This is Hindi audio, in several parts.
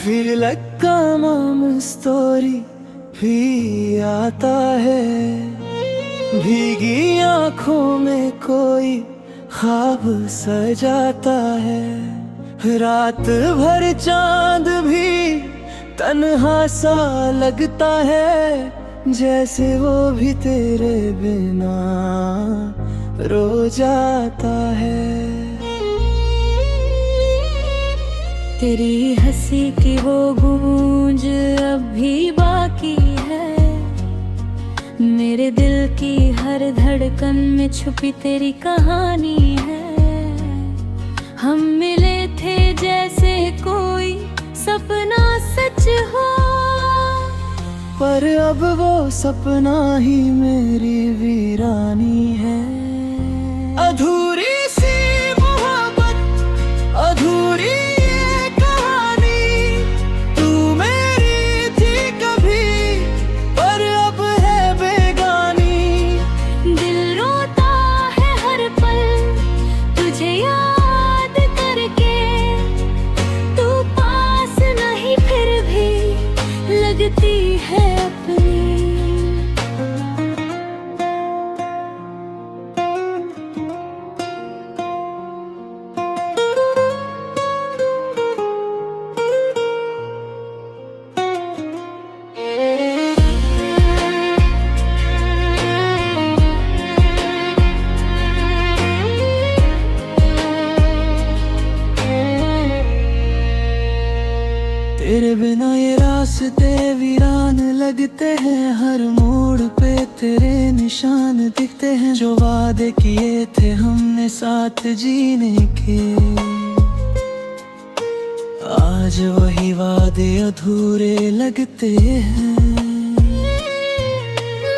फिर लगा मम स्टोरी भी आता है, भीगी आंखों में कोई ख्वाब सजाता है। रात भर चांद भी तन्हा सा लगता है, जैसे वो भी तेरे बिना रो जाता है। तेरी हंसी की वो गूंज अब भी बाकी है, मेरे दिल की हर धड़कन में छुपी तेरी कहानी है। हम मिले थे जैसे कोई सपना सच हो, पर अब वो सपना ही मेरी वीरानी है। अधूरी सी मोहब्बत, अधूरी ये कहानी, तू मेरी थी कभी पर अब है बेगानी। दिल रोता है हर पल तुझे याद करके, तू पास नहीं फिर भी लगती है अपनी। तेरे बिना ये रास्ते वीरान लगते हैं, हर मोड़ पे तेरे निशान दिखते हैं। जो वादे किए थे हमने साथ जीने के, आज वही वादे अधूरे लगते हैं।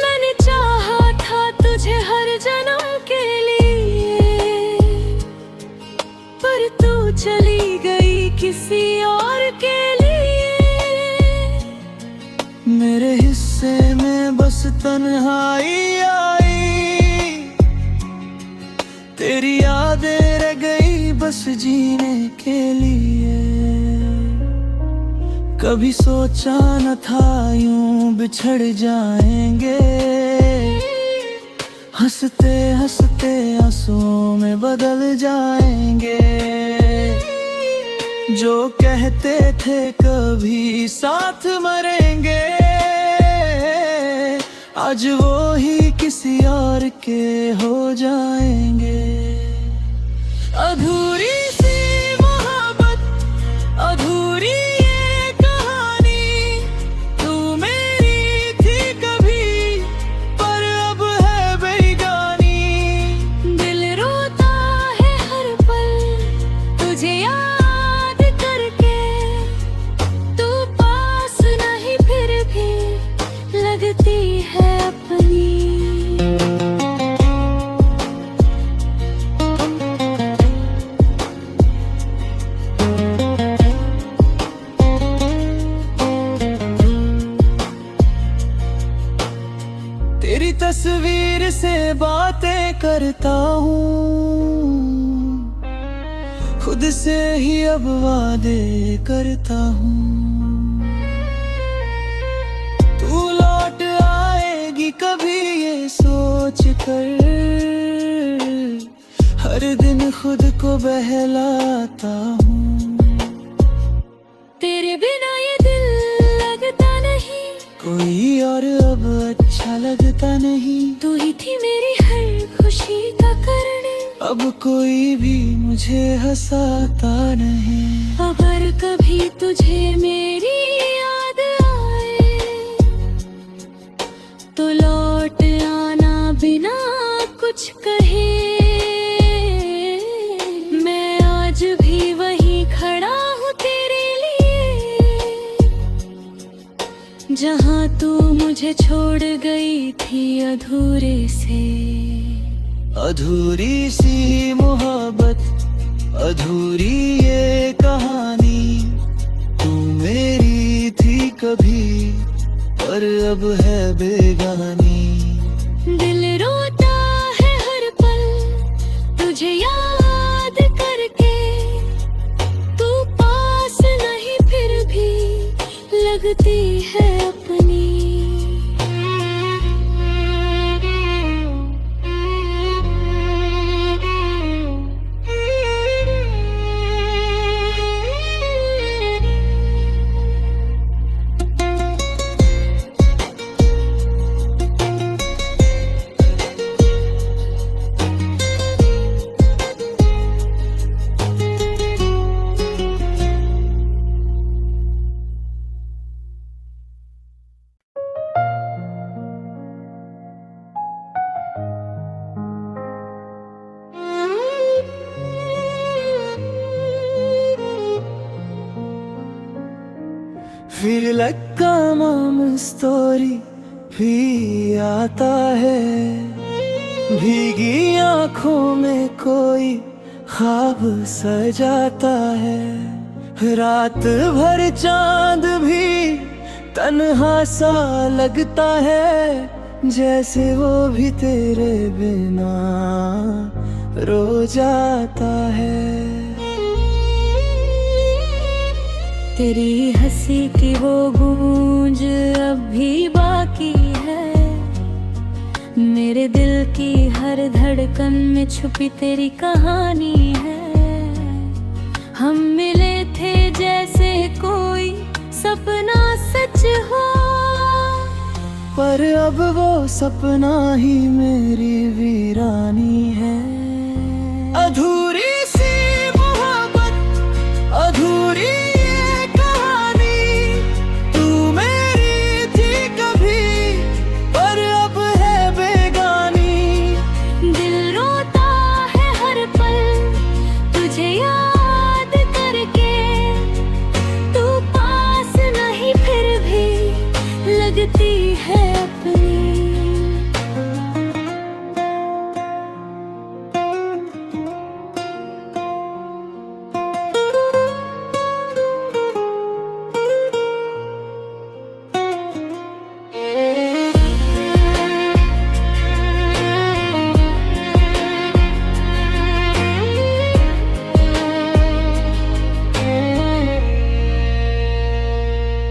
मैंने चाहा था तुझे हर जन्म के लिए, पर तू चली गई किसी और के लिए। मेरे हिस्से में बस तन्हाई आई, तेरी यादें रह गई बस जीने के लिए। कभी सोचा न था यूं बिछड़ जाएंगे, हंसते हंसते आंसुओं में बदल जाएंगे। जो कहते थे कभी साथ मरेंगे, आज वो ही किसी और के हो जाएंगे। अधूरी सी मोहब्बत, अधूरी ये कहानी, तू मेरी थी कभी पर अब है बेगानी। दिल रोता है हर पल तुझे याद करके, तू पास नहीं फिर भी लगती है अपनी। तेरी तस्वीर से बातें करता हूँ, खुद से ही अब वादे करता हूँ। तू लौट आएगी कभी ये सोच कर, हर दिन खुद को बहलाता हूँ। तेरे बिना ये दिल लगता नहीं, कोई और अब अच्छा लगता नहीं। तू ही थी मेरी हर खुशी का कारण, अब कोई भी मुझे हंसाता नहीं। अगर कभी तुझे मेरी याद आए, तो लौट आना बिना कुछ कहे। मैं आज भी वहीं खड़ा हूँ तेरे लिए, जहाँ तू मुझे छोड़ गई थी अधूरे से। अधूरी सी मोहब्बत, अधूरी ये कहानी, तू मेरी थी कभी पर अब है बेगानी। दिल रोता है हर पल तुझे याद करके, तू पास नहीं फिर भी लगती है अपनी। Feel like a mom story भी आता है, भीगी आंखों में कोई ख्वाब सजाता है। रात भर चांद भी तन्हा सा लगता है, जैसे वो भी तेरे बिना रो जाता है। तेरी हंसी की वो गूंज अब भी बाकी है, मेरे दिल की हर धड़कन में छुपी तेरी कहानी है। हम मिले थे जैसे कोई सपना सच हो, पर अब वो सपना ही मेरी वीरानी है। अधूरी सी मोहब्बत, अधूरी है अपनी।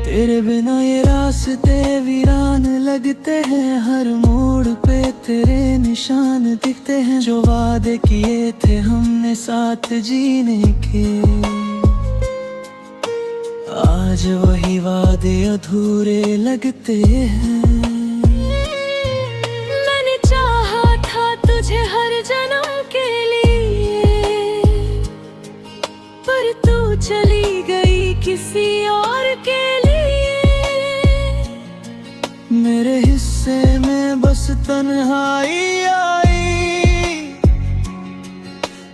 तेरे बिना ये रास्ते वीरान लगते हैं, हर मोड़ पे तेरे निशान दिखते हैं। जो वादे किए थे हमने साथ जीने के, आज वही वादे अधूरे लगते हैं। मैंने चाहा था तुझे हर जन्म के लिए, पर तू चली गई किसी और के लिए। मेरे हिस्से में बस तन्हाई आई,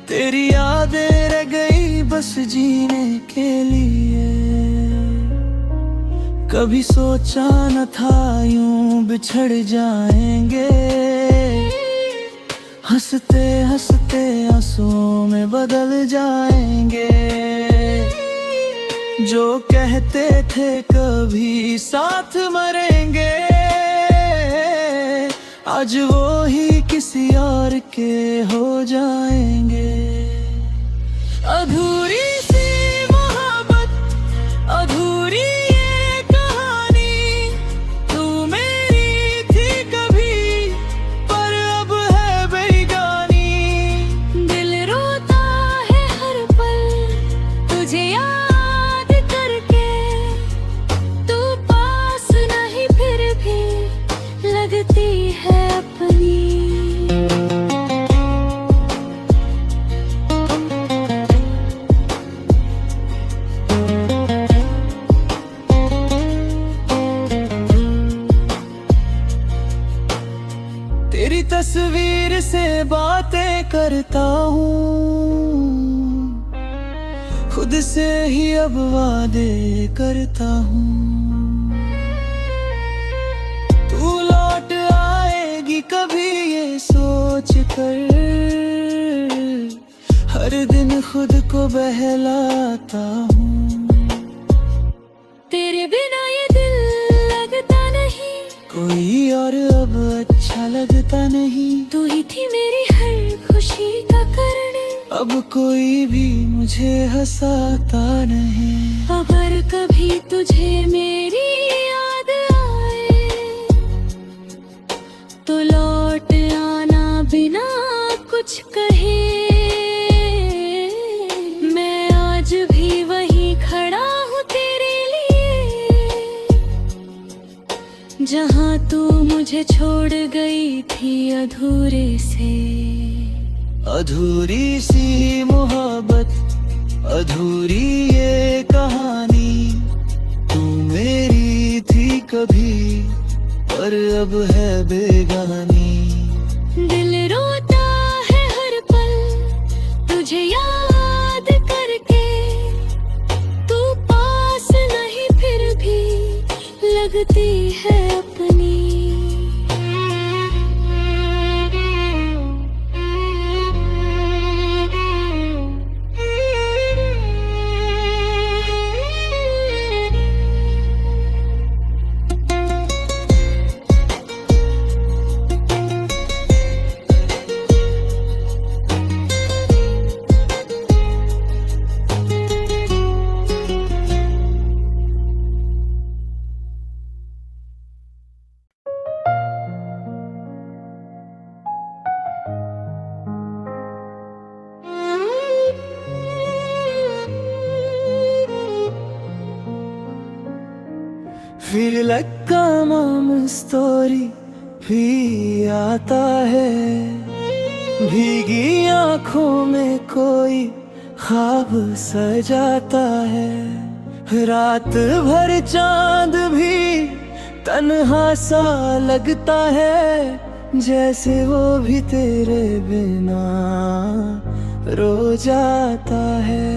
तेरी यादें रह गई बस जीने के लिए। कभी सोचा न था यूं बिछड़ जाएंगे, हंसते हंसते आंसुओं में बदल जाएंगे। जो कहते थे कभी साथ मरेंगे, आज वो ही किसी और के हो जाएंगे। अधूरी सी मोहब्बत, अधूरी ये कहानी, तू मेरी थी कभी पर अब है बेगानी। दिल रोता है हर पल तुझे याद करके, तू पास नहीं फिर भी लगती है अपनी। तेरी तस्वीर से बातें करता हूँ, खुद से ही अब वादे करता हूँ। तू लौट आएगी कभी ये सोच कर, हर दिन खुद को बहलाता हूँ। तेरे बिना ये दिल लगता नहीं, कोई और अब अच्छा लगता नहीं। तू ही थी मेरी हर खुशी का कारण। अब कोई भी मुझे हंसाता नहीं। अगर कभी तुझे मेरी याद आए तो लौट आना बिना कुछ कहे। मैं आज भी वहीं खड़ा हूँ तेरे लिए, जहाँ तू मुझे छोड़ गई थी अधूरे से। अधूरी सी मोहब्बत, अधूरी ये कहानी, तू मेरी थी कभी पर अब है बेगानी। दिल रोता है हर पल तुझे याद करके, तू पास नहीं फिर भी लगती है अपनी। Feel like a mom story भी आता है, भीगी आंखों में कोई ख्वाब सजाता है। रात भर चांद भी तन्हा सा लगता है, जैसे वो भी तेरे बिना रो जाता है।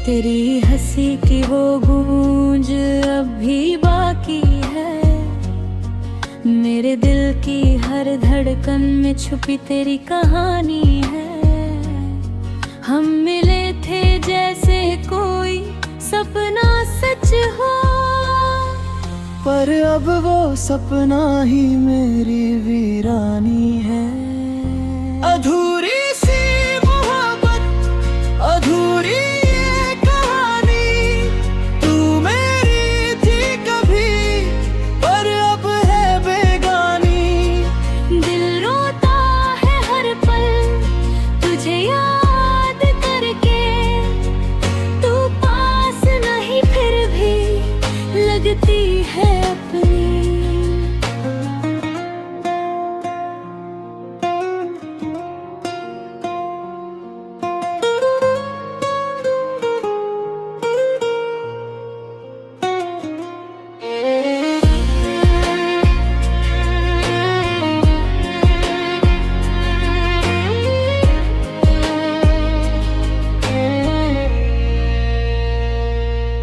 तेरी हंसी की वो गूंज अब भी बाकी है, मेरे दिल की हर धड़कन में छुपी तेरी कहानी है। हम मिले थे जैसे कोई सपना सच हो, पर अब वो सपना ही मेरी वीरानी है। अधूरी सी मोहब्बत, अधूरी है अपनी।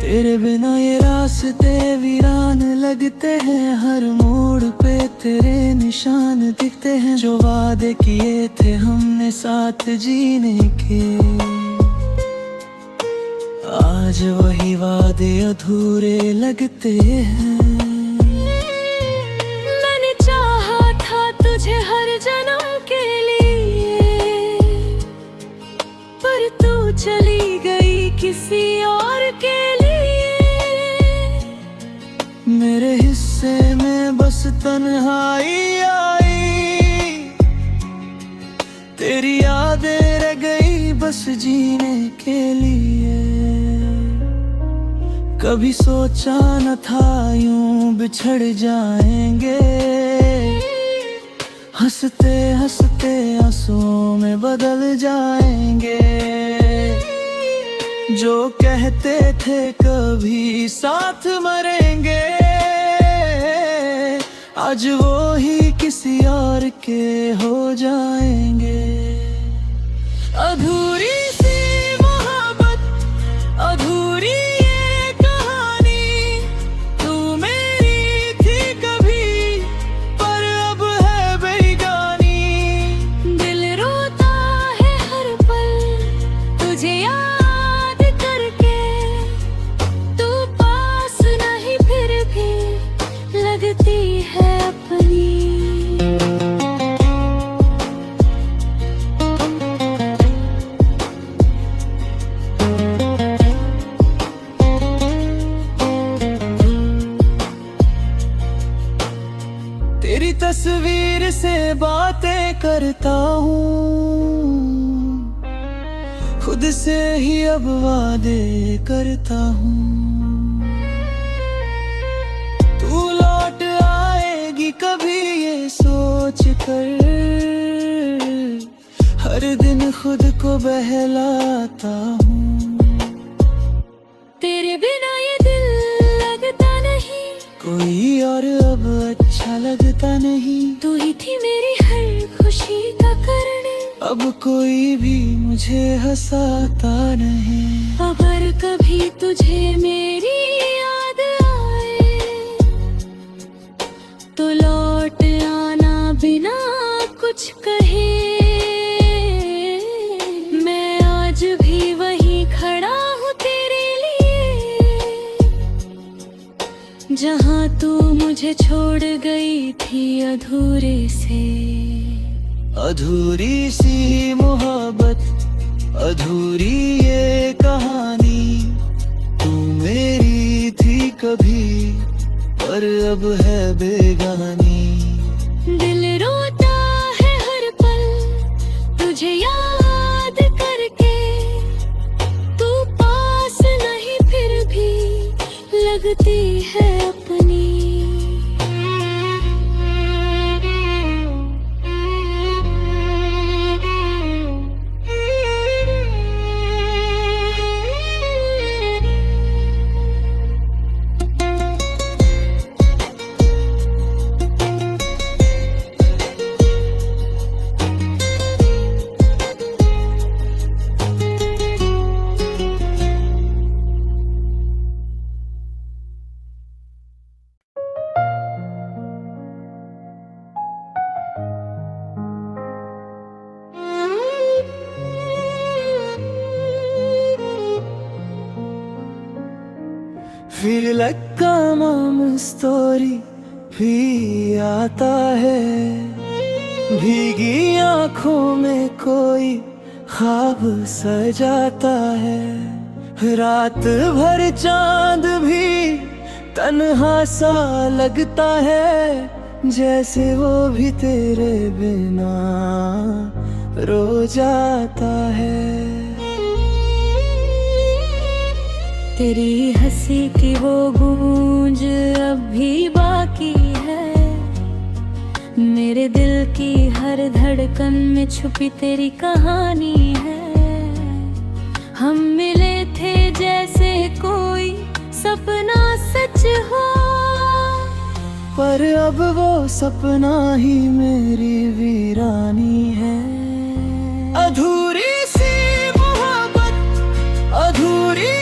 तेरे बिना ये रास्ते वीरान लगते हैं, हर मोड़ पे तेरे निशान दिखते हैं। जो वादे किए थे हमने साथ जीने के, आज वही वादे अधूरे लगते हैं। मैंने चाहा था तुझे हर जन्म के लिए, पर तू चली गई किसी और के लिए। मेरे हिस्से में बस तन्हाई आई, तेरी यादें रह गई बस जीने के लिए। कभी सोचा न था यूं बिछड़ जाएंगे, हंसते हंसते आंसुओं में बदल जाएंगे। जो कहते थे कभी साथ मरेंगे, आज वो ही किसी और के हो जाएंगे। अधूरी सी मोहब्बत, अधूरी ये कहानी, तू मेरी थी कभी पर अब है बेगानी। दिल रोता है हर पल तुझे याद करके, तू पास नहीं फिर भी लगती है अपनी। तस्वीर से बातें करता हूँ, खुद से ही अब वादे करता हूँ। तू लौट आएगी कभी ये सोच कर, हर दिन खुद को बहलाता हूँ। तेरे बिना ये दिल लगता नहीं, कोई और अब अच्छा लगता नहीं। तू ही थी मेरी हर खुशी का कारण, अब कोई भी मुझे हंसाता नहीं। अगर कभी तुझे मेरी याद आए तो लौट आना बिना कुछ कहे। मैं आज भी वहीं खड़ा हूँ तेरे लिए, जहाँ तू मुझे छोड़ गई थी अधूरे से। अधूरी सी मोहब्बत, अधूरी ये कहानी, तू मेरी थी कभी पर अब है बेगानी। दिल रोता है हर पल तुझे याद करके, तू पास नहीं फिर भी लगती है अपनी। Feel like I'm on a story भी आता है, भीगी आंखों में कोई ख्वाब सजाता है। रात भर चांद भी तन्हा सा लगता है, जैसे वो भी तेरे बिना रो जाता है। तेरी हंसी की वो गूंज अब भी बाकी है, मेरे दिल की हर धड़कन में छुपी तेरी कहानी है। हम मिले थे जैसे कोई सपना सच हो, पर अब वो सपना ही मेरी वीरानी है। अधूरी सी मोहब्बत, अधूरी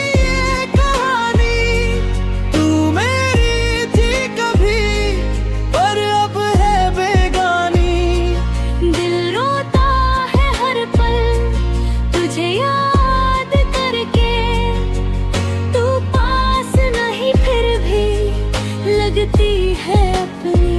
है अपनी।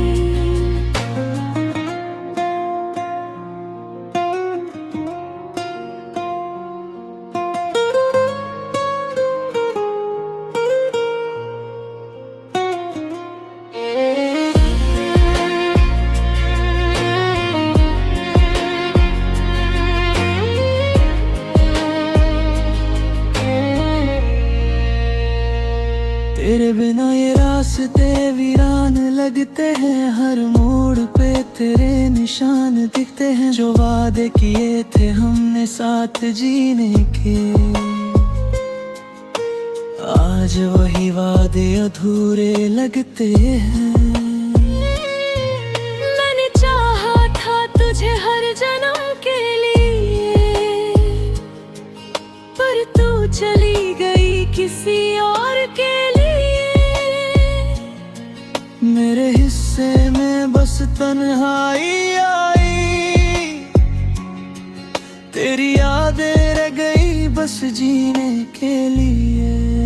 तेरे बिना ये रास्ते वीरान लगते हैं, हर मोड़ पे तेरे निशान दिखते हैं। जो वादे किए थे हमने साथ जीने के, आज वही वादे अधूरे लगते हैं। मैंने चाहा था तुझे हर जन्म के लिए, पर तू चली गई किसी और के लिए। मेरे हिस्से में बस तन्हाई आई, तेरी यादें रह गई बस जीने के लिए।